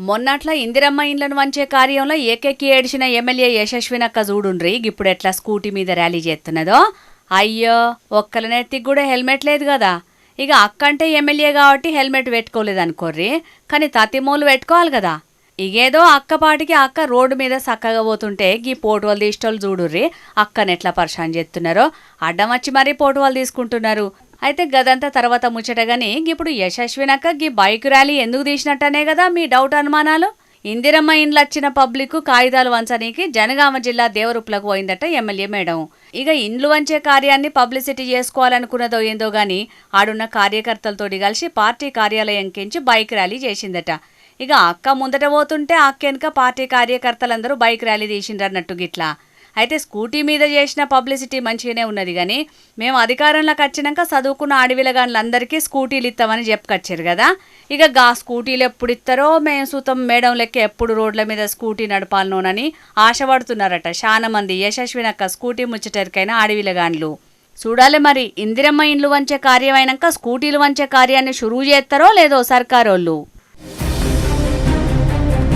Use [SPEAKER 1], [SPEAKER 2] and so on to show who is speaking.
[SPEAKER 1] మొన్నట్ల ఇందిరమ్మ ఇండ్లను వంచే కార్యంలో ఏకెక్కి ఏడిచిన ఎమ్మెల్యే యశస్వినక్క చూడుండ్రి ఇప్పుడు ఎట్లా స్కూటీ మీద ర్యాలీ చేస్తున్నదో. అయ్యో ఒక్కల నెత్తికి కూడా హెల్మెట్ లేదు కదా. ఇక అక్కంటే ఎమ్మెల్యే కాబట్టి హెల్మెట్ పెట్టుకోలేదు అనుకోర్రి, కానీ తతిమూలు పెట్టుకోవాలి కదా. ఇగేదో అక్కపాటికి అక్క రోడ్డు మీద చక్కగా పోతుంటే గీ పోటువలు తీసేటోళ్ళు చూడుర్రి అక్కనెట్లా పరిశాన్ చేస్తున్నారో. అడ్డం వచ్చి మరీ పోటువలు తీసుకుంటున్నారు. అయితే గదంతా తర్వాత ముచ్చటగాని ఇప్పుడు యశస్వినక్క గీ బైక్ ర్యాలీ ఎందుకు తీసినట్టనే కదా మీ డౌట్ అనుమానాలు. ఇందిరమ్మ ఇండ్లు వచ్చిన పబ్లిక్ కాగితాలు వంచనీకి జనగామ జిల్లా దేవరుప్లకు పోయిందట ఎమ్మెల్యే మేడం. ఇక ఇండ్లు వంచే కార్యాన్ని పబ్లిసిటీ చేసుకోవాలనుకున్నదో ఏందో గాని ఆడున్న కార్యకర్తలతోటి కలిసి పార్టీ కార్యాలయం కించి బైక్ ర్యాలీ చేసిందట. ఇక అక్క ముందట పోతుంటే అక్కెనక పార్టీ కార్యకర్తలందరూ బైక్ ర్యాలీ తీసిండ్రన్నట్టు గిట్లా. అయితే స్కూటీ మీద చేసిన పబ్లిసిటీ మంచిగానే ఉన్నది కానీ మేము అధికారంలోకి వచ్చినాక చదువుకున్న ఆడవిలగాళ్ళందరికీ స్కూటీలు ఇస్తామని చెప్పుకొచ్చారు కదా. ఇక గా స్కూటీలు ఎప్పుడు ఇస్తారో మేము సుతం మేడం లెక్క ఎప్పుడు రోడ్ల మీద స్కూటీ నడపాలనోనని ఆశపడుతున్నారట చాలా మంది యశస్వినక్క స్కూటీ ముచ్చటరికైన ఆడవిలగాండ్లు. చూడాలి మరి ఇందిరమ్మ ఇండ్లు వంచే కార్యం అయినాక స్కూటీలు వంచే కార్యాన్ని షురూ చేస్తారో లేదో సర్కారోళ్ళు.